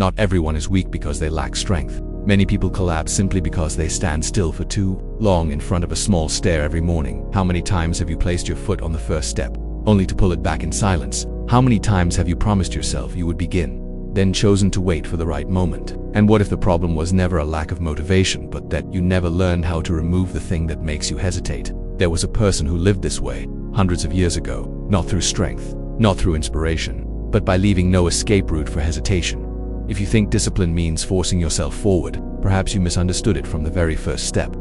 Not everyone is weak because they lack strength. Many people collapse simply because they stand still for too long in front of a small stair every morning. How many times have you placed your foot on the first step, only to pull it back in silence? How many times have you promised yourself you would begin, then chosen to wait for the right moment? And what if the problem was never a lack of motivation, but that you never learned how to remove the thing that makes you hesitate? There was a person who lived this way, hundreds of years ago, not through strength, not through inspiration, but by leaving no escape route for hesitation. If you think discipline means forcing yourself forward, perhaps you misunderstood it from the very first step.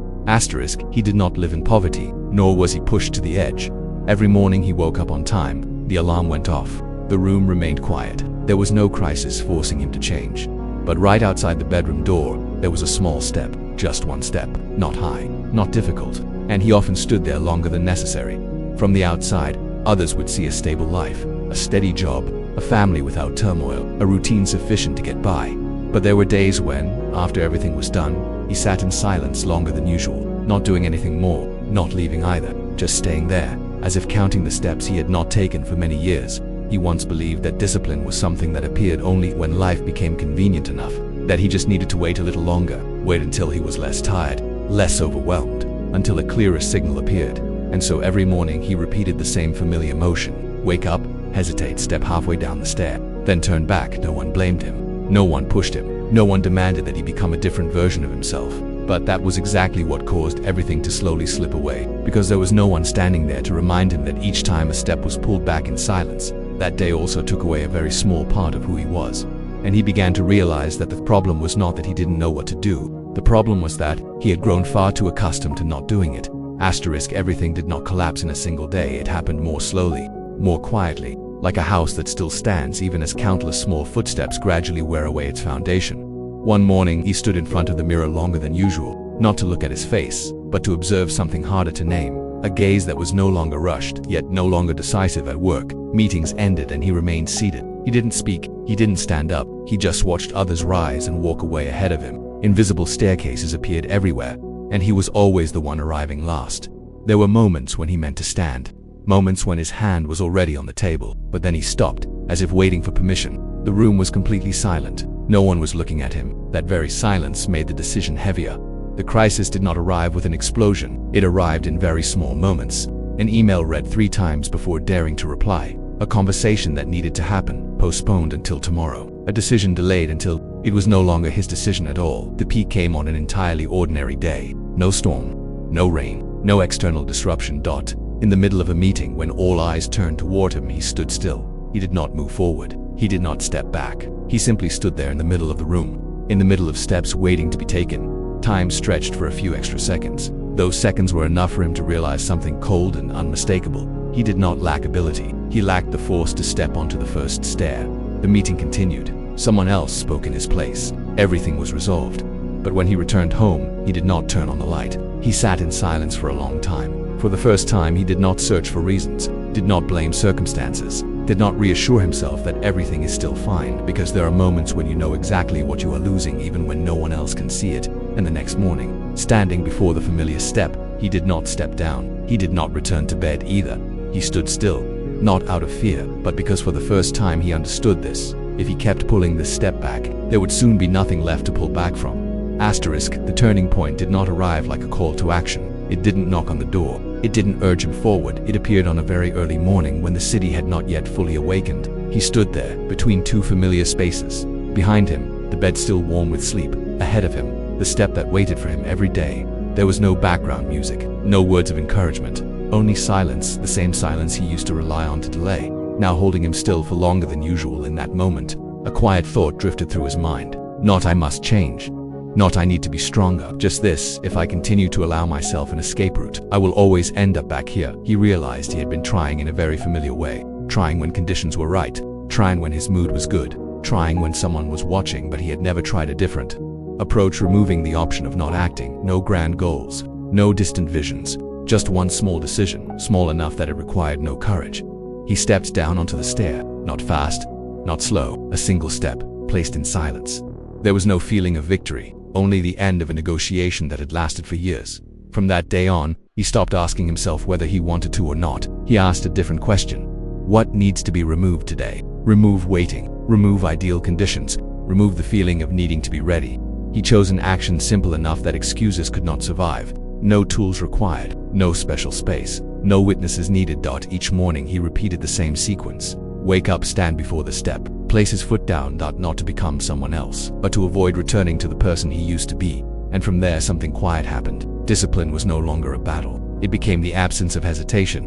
He did not live in poverty, nor was he pushed to the edge. Every morning he woke up on time, the alarm went off, the room remained quiet. There was no crisis forcing him to change. But right outside the bedroom door, there was a small step, just one step, not high, not difficult, and he often stood there longer than necessary. From the outside, others would see a stable life, a steady job, a family without turmoil, a routine sufficient to get by. But there were days when, after everything was done, he sat in silence longer than usual, not doing anything more, not leaving either, just staying there, as if counting the steps he had not taken for many years. He once believed that discipline was something that appeared only when life became convenient enough, that he just needed to wait a little longer, wait until he was less tired, less overwhelmed, until a clearer signal appeared. And so every morning he repeated the same familiar motion: wake up, hesitate, step halfway down the stair, then turn back. No one blamed him, no one pushed him, no one demanded that he become a different version of himself. But that was exactly what caused everything to slowly slip away, because there was no one standing there to remind him that each time a step was pulled back in silence, that day also took away a very small part of who he was. And he began to realize that the problem was not that he didn't know what to do. The problem was that he had grown far too accustomed to not doing it. Everything did not collapse in a single day. It happened more slowly, more quietly, like a house that still stands even as countless small footsteps gradually wear away its foundation. One morning, he stood in front of the mirror longer than usual, not to look at his face, but to observe something harder to name. A gaze that was no longer rushed, yet no longer decisive at work. Meetings ended and he remained seated. He didn't speak, he didn't stand up, he just watched others rise and walk away ahead of him. Invisible staircases appeared everywhere, and he was always the one arriving last. There were moments when he meant to stand, moments when his hand was already on the table, but then he stopped, as if waiting for permission. The room was completely silent. No one was looking at him. That very silence made the decision heavier. The crisis did not arrive with an explosion. It arrived in very small moments. An email read 3 times before daring to reply. A conversation that needed to happen, postponed until tomorrow. A decision delayed until it was no longer his decision at all. The peak came on an entirely ordinary day. No storm, no rain, no external disruption. In the middle of a meeting, when all eyes turned toward him, he stood still. He did not move forward. He did not step back. He simply stood there in the middle of the room, in the middle of steps waiting to be taken. Time stretched for a few extra seconds. Those seconds were enough for him to realize something cold and unmistakable. He did not lack ability. He lacked the force to step onto the first stair. The meeting continued. Someone else spoke in his place. Everything was resolved. But when he returned home, he did not turn on the light. He sat in silence for a long time. For the first time, he did not search for reasons, did not blame circumstances, did not reassure himself that everything is still fine, because there are moments when you know exactly what you are losing even when no one else can see it. And the next morning, standing before the familiar step, he did not step down. He did not return to bed either. He stood still, not out of fear, but because for the first time he understood this. If he kept pulling this step back, there would soon be nothing left to pull back from. The turning point did not arrive like a call to action. It didn't knock on the door. It didn't urge him forward. It appeared on a very early morning when the city had not yet fully awakened. He stood there, between 2 familiar spaces. Behind him, the bed still warm with sleep. Ahead of him, the step that waited for him every day. There was no background music, no words of encouragement, only silence, the same silence he used to rely on to delay, now holding him still for longer than usual. In that moment, a quiet thought drifted through his mind. Not I must change. Not I need to be stronger. Just this: if I continue to allow myself an escape route, I will always end up back here. He realized he had been trying in a very familiar way. Trying when conditions were right. Trying when his mood was good. Trying when someone was watching, but he had never tried a different approach, removing the option of not acting. No grand goals. No distant visions. Just one small decision, small enough that it required no courage. He stepped down onto the stair. Not fast, not slow. A single step, placed in silence. There was no feeling of victory. Only the end of a negotiation that had lasted for years. From that day on, he stopped asking himself whether he wanted to or not. He asked a different question. What needs to be removed today? Remove waiting. Remove ideal conditions. remove the feeling of needing to be ready. He chose an action simple enough that excuses could not survive. No tools required, no special space, no witnesses needed. Each morning he repeated the same sequence. Wake up, stand before the step, place his foot down. Not to become someone else, but to avoid returning to the person he used to be. And from there something quiet happened. Discipline was no longer a battle. It became the absence of hesitation.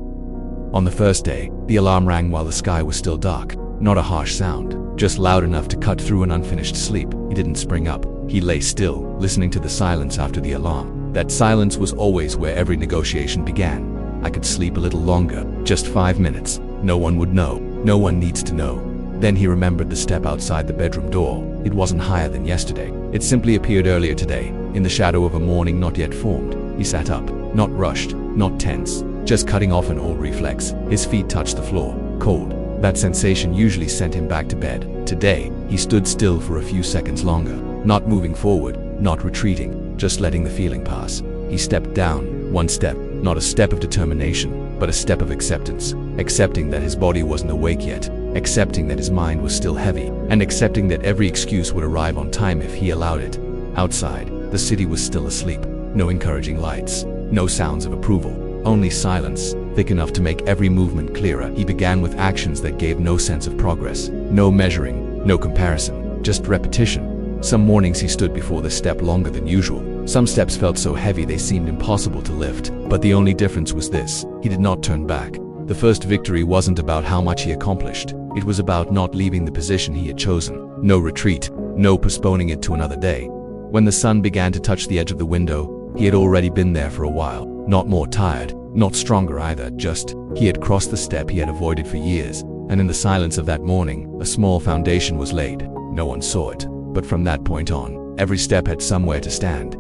On the first day, the alarm rang while the sky was still dark. Not a harsh sound, just loud enough to cut through an unfinished sleep. He didn't spring up. He lay still, listening to the silence after the alarm. That silence was always where every negotiation began. I could sleep a little longer, just 5 minutes. No one would know. No one needs to know. Then he remembered the step outside the bedroom door. It wasn't higher than yesterday. It simply appeared earlier today, in the shadow of a morning not yet formed. He sat up, not rushed, not tense, just cutting off an old reflex. His feet touched the floor, cold. That sensation usually sent him back to bed. Today, he stood still for a few seconds longer, not moving forward, not retreating, just letting the feeling pass. He stepped down, one step, not a step of determination, but a step of acceptance. Accepting that his body wasn't awake yet, accepting that his mind was still heavy, and accepting that every excuse would arrive on time if he allowed it. Outside, the city was still asleep. No encouraging lights, no sounds of approval, only silence, thick enough to make every movement clearer. He began with actions that gave no sense of progress, no measuring, no comparison, just repetition. Some mornings he stood before the step longer than usual. Some steps felt so heavy they seemed impossible to lift. But the only difference was this: he did not turn back. The first victory wasn't about how much he accomplished. It was about not leaving the position he had chosen. No retreat, no postponing it to another day. When the sun began to touch the edge of the window, he had already been there for a while. Not more tired, not stronger either, just he had crossed the step he had avoided for years. And in the silence of that morning, a small foundation was laid. No one saw it. But from that point on, every step had somewhere to stand.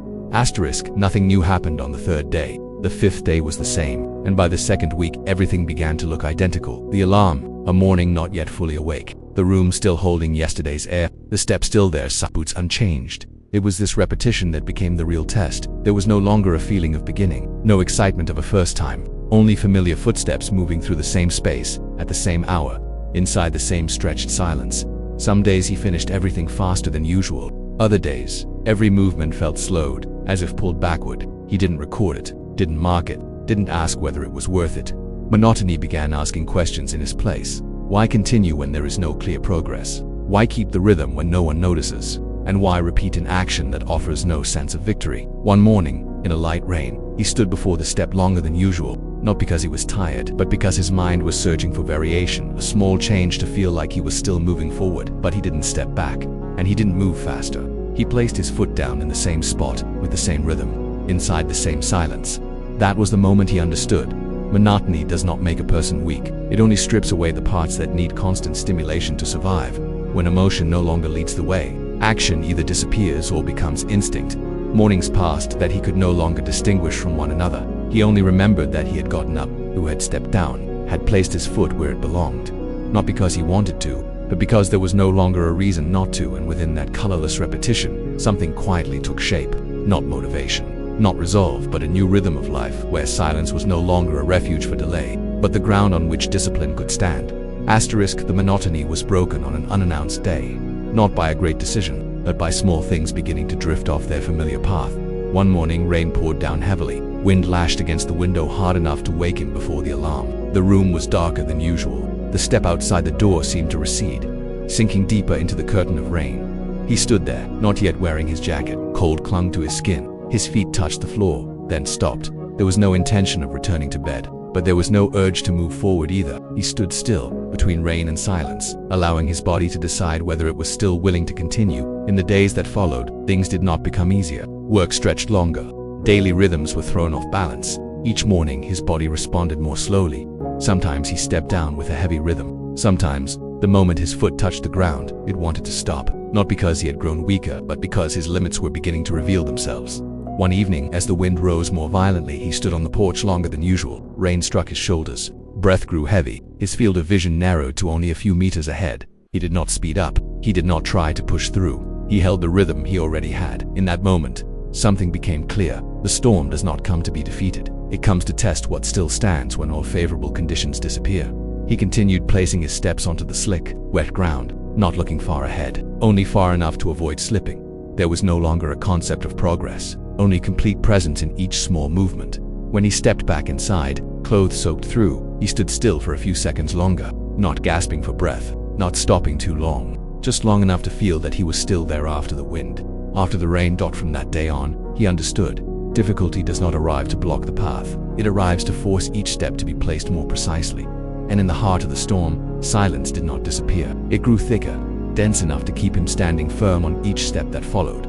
Nothing new happened on the third day. The fifth day was the same, and by the second week everything began to look identical. The alarm, a morning not yet fully awake, the room still holding yesterday's air, the step still there, boots unchanged. It was this repetition that became the real test. There was no longer a feeling of beginning, no excitement of a first time, only familiar footsteps moving through the same space, at the same hour, inside the same stretched silence. Some days he finished everything faster than usual. Other days, every movement felt slowed, as if pulled backward. He didn't record it, didn't mark it, didn't ask whether it was worth it. Monotony began asking questions in his place. Why continue when there is no clear progress? Why keep the rhythm when no one notices? And why repeat an action that offers no sense of victory? One morning, in a light rain, he stood before the step longer than usual, not because he was tired, but because his mind was searching for variation, a small change to feel like he was still moving forward. But he didn't step back, and he didn't move faster. He placed his foot down in the same spot, with the same rhythm, inside the same silence. That was the moment he understood. Monotony does not make a person weak. It only strips away the parts that need constant stimulation to survive. When emotion no longer leads the way, action either disappears or becomes instinct. Mornings passed that he could no longer distinguish from one another. He only remembered that he had gotten up, who had stepped down, had placed his foot where it belonged. Not because he wanted to, but because there was no longer a reason not to, and within that colorless repetition, something quietly took shape. Not motivation, not resolve, but a new rhythm of life, where silence was no longer a refuge for delay, but the ground on which discipline could stand. The monotony was broken on an unannounced day. Not by a great decision, but by small things beginning to drift off their familiar path. One morning, rain poured down heavily. Wind lashed against the window hard enough to wake him before the alarm. The room was darker than usual. The step outside the door seemed to recede, sinking deeper into the curtain of rain. He stood there, not yet wearing his jacket. Cold clung to his skin. His feet touched the floor, then stopped. There was no intention of returning to bed, but there was no urge to move forward either. He stood still, between rain and silence, allowing his body to decide whether it was still willing to continue. In the days that followed, things did not become easier. Work stretched longer. Daily rhythms were thrown off balance. Each morning, his body responded more slowly. Sometimes he stepped down with a heavy rhythm. Sometimes, the moment his foot touched the ground, it wanted to stop. Not because he had grown weaker, but because his limits were beginning to reveal themselves. One evening, as the wind rose more violently, he stood on the porch longer than usual. Rain struck his shoulders. Breath grew heavy. His field of vision narrowed to only a few meters ahead. He did not speed up. He did not try to push through. He held the rhythm he already had. In that moment, something became clear. The storm does not come to be defeated. It comes to test what still stands when all favorable conditions disappear. He continued placing his steps onto the slick, wet ground, not looking far ahead, only far enough to avoid slipping. There was no longer a concept of progress, only complete presence in each small movement. When he stepped back inside, clothes soaked through, he stood still for a few seconds longer, not gasping for breath, not stopping too long, just long enough to feel that he was still there after the wind, after the rain. From that day on, he understood. Difficulty does not arrive to block the path. It arrives to force each step to be placed more precisely. And in the heart of the storm, silence did not disappear. It grew thicker, dense enough to keep him standing firm on each step that followed.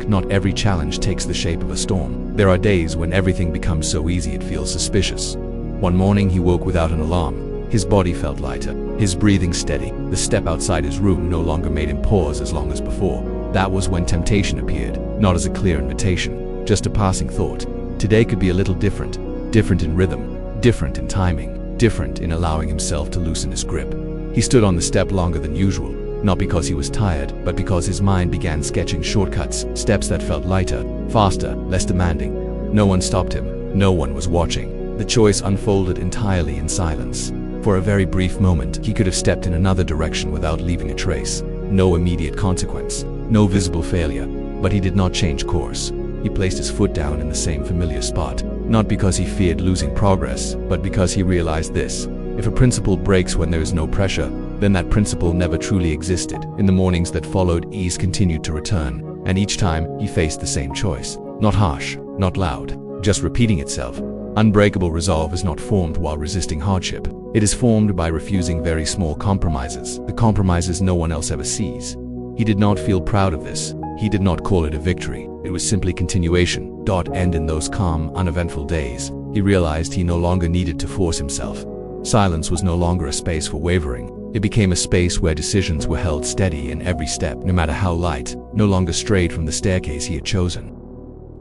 Not every challenge takes the shape of a storm. There are days when everything becomes so easy it feels suspicious. One morning he woke without an alarm. His body felt lighter, his breathing steady. The step outside his room no longer made him pause as long as before. That was when temptation appeared, not as a clear invitation, just a passing thought. Today could be a little different. Different in rhythm, different in timing, different in allowing himself to loosen his grip. He stood on the step longer than usual, not because he was tired, but because his mind began sketching shortcuts, steps that felt lighter, faster, less demanding. No one stopped him, no one was watching. The choice unfolded entirely in silence. For a very brief moment, he could have stepped in another direction without leaving a trace. No immediate consequence, no visible failure, but he did not change course. He placed his foot down in the same familiar spot, not because he feared losing progress, but because he realized this: if a principle breaks when there is no pressure, then that principle never truly existed. In the mornings that followed, ease continued to return, and each time he faced the same choice. Not harsh, not loud, just repeating itself. Unbreakable resolve is not formed while resisting hardship. It is formed by refusing very small compromises, the compromises no one else ever sees. He did not feel proud of this. He did not call it a victory. It was simply continuation. And in those calm, uneventful days, he realized he no longer needed to force himself. Silence was no longer a space for wavering. It became a space where decisions were held steady in every step, no matter how light, no longer strayed from the staircase he had chosen.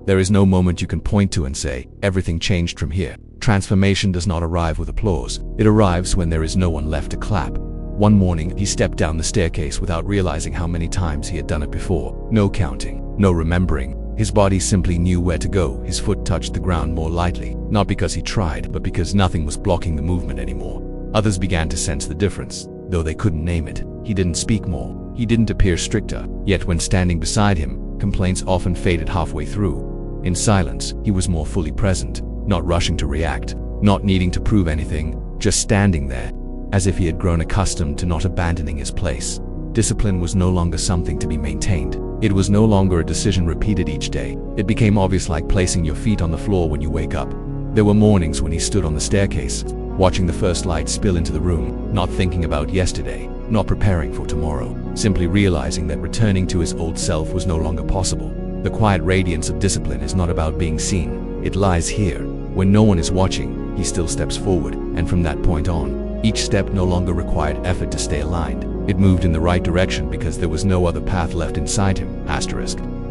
There is no moment you can point to and say, everything changed from here. Transformation does not arrive with applause. It arrives when there is no one left to clap. One morning, he stepped down the staircase without realizing how many times he had done it before. No counting, no remembering. His body simply knew where to go. His foot touched the ground more lightly, not because he tried, but because nothing was blocking the movement anymore. Others began to sense the difference, though they couldn't name it. He didn't speak more. He didn't appear stricter. Yet when standing beside him, complaints often faded halfway through. In silence, he was more fully present, not rushing to react, not needing to prove anything, just standing there, as if he had grown accustomed to not abandoning his place. Discipline was no longer something to be maintained. It was no longer a decision repeated each day. It became obvious, like placing your feet on the floor when you wake up. There were mornings when he stood on the staircase, watching the first light spill into the room, not thinking about yesterday, not preparing for tomorrow, simply realizing that returning to his old self was no longer possible. The quiet radiance of discipline is not about being seen. It lies here. When no one is watching, he still steps forward, and from that point on, each step no longer required effort to stay aligned. It moved in the right direction because there was no other path left inside him.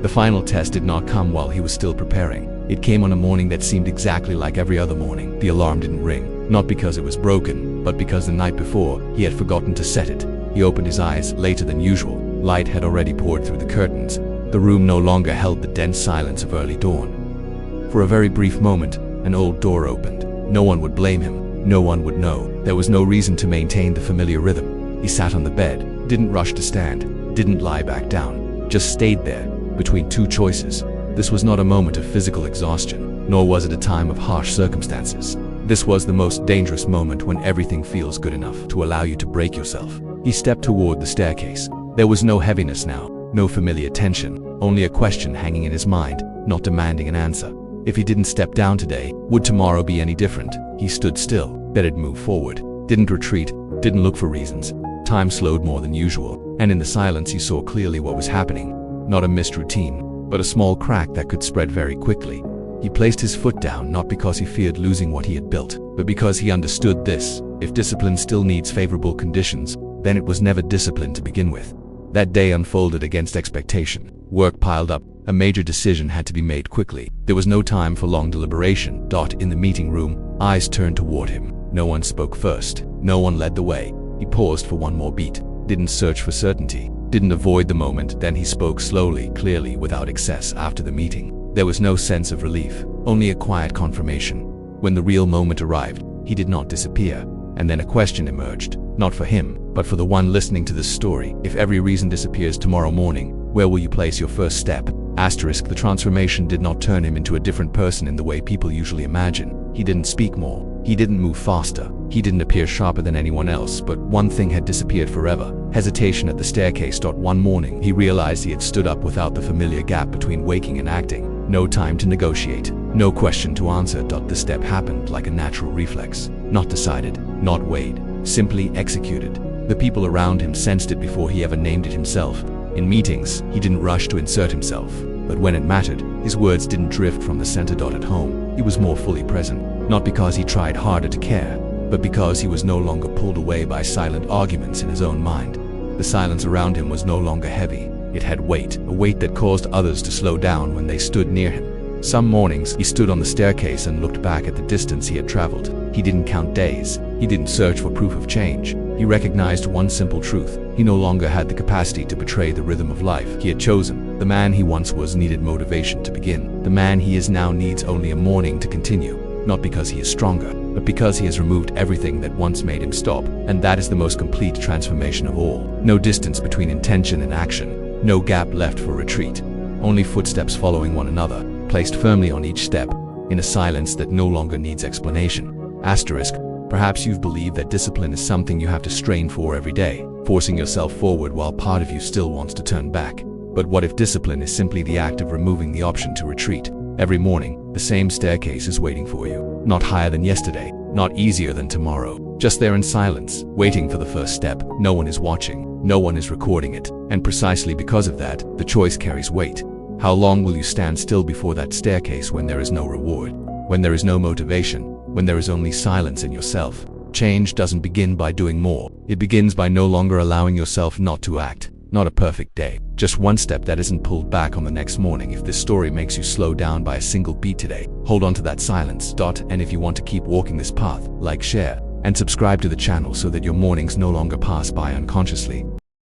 The final test did not come while he was still preparing. It came on a morning that seemed exactly like every other morning. The alarm didn't ring, not because it was broken, but because the night before, he had forgotten to set it. He opened his eyes later than usual. Light had already poured through the curtains. The room no longer held the dense silence of early dawn. For a very brief moment, an old door opened. No one would blame him. No one would know. There was no reason to maintain the familiar rhythm. He sat on the bed, didn't rush to stand, didn't lie back down, just stayed there, between two choices. This was not a moment of physical exhaustion, nor was it a time of harsh circumstances. This was the most dangerous moment, when everything feels good enough to allow you to break yourself. He stepped toward the staircase. There was no heaviness now, no familiar tension, only a question hanging in his mind, not demanding an answer. If he didn't step down today, would tomorrow be any different? He stood still, let it move forward, didn't retreat, didn't look for reasons. Time slowed more than usual, and in the silence he saw clearly what was happening. Not a missed routine, but a small crack that could spread very quickly. He placed his foot down, not because he feared losing what he had built, but because he understood this: if discipline still needs favorable conditions, then it was never discipline to begin with. That day unfolded against expectation. Work piled up. A major decision had to be made quickly. There was no time for long deliberation. In the meeting room, eyes turned toward him. No one spoke first. No one led the way. He paused for one more beat. Didn't search for certainty. Didn't avoid the moment. Then he spoke slowly, clearly, without excess. After the meeting, there was no sense of relief, only a quiet confirmation. When the real moment arrived, he did not disappear. And then a question emerged. Not for him, But for the one listening to this story, if every reason disappears tomorrow morning, where will you place your first step? Asterisk, the transformation did not turn him into a different person in the way people usually imagine. He didn't speak more. He didn't move faster. He didn't appear sharper than anyone else, but one thing had disappeared forever: hesitation at the staircase. One morning, he realized he had stood up without the familiar gap between waking and acting. No time to negotiate. No question to answer. The step happened like a natural reflex. Not decided, not weighed, simply executed. The people around him sensed it before he ever named it himself. In meetings, he didn't rush to insert himself. But when it mattered, his words didn't drift from the center. At home, he was more fully present. Not because he tried harder to care, but because he was no longer pulled away by silent arguments in his own mind. The silence around him was no longer heavy. It had weight, a weight that caused others to slow down when they stood near him. Some mornings, he stood on the staircase and looked back at the distance he had traveled. He didn't count days. He didn't search for proof of change. He recognized one simple truth: he no longer had the capacity to betray the rhythm of life he had chosen. The man he once was needed motivation to begin. The man he is now needs only a morning to continue. Not because he is stronger, but because he has removed everything that once made him stop. And that is the most complete transformation of all. No distance between intention and action. No gap left for retreat. Only footsteps following one another, placed firmly on each step, in a silence that no longer needs explanation. Asterisk, perhaps you've believed that discipline is something you have to strain for every day, forcing yourself forward while part of you still wants to turn back. But what if discipline is simply the act of removing the option to retreat? Every morning, the same staircase is waiting for you. Not higher than yesterday, not easier than tomorrow. Just there in silence, waiting for the first step. No one is watching, no one is recording it. And precisely because of that, the choice carries weight. How long will you stand still before that staircase when there is no reward? When there is no motivation? When there is only silence in yourself? Change doesn't begin by doing more. It begins by no longer allowing yourself not to act. Not a perfect day, just one step that isn't pulled back on the next morning. If this story makes you slow down by a single beat today, hold on to that silence. And if you want to keep walking this path, like, share, and subscribe to the channel so that your mornings no longer pass by unconsciously.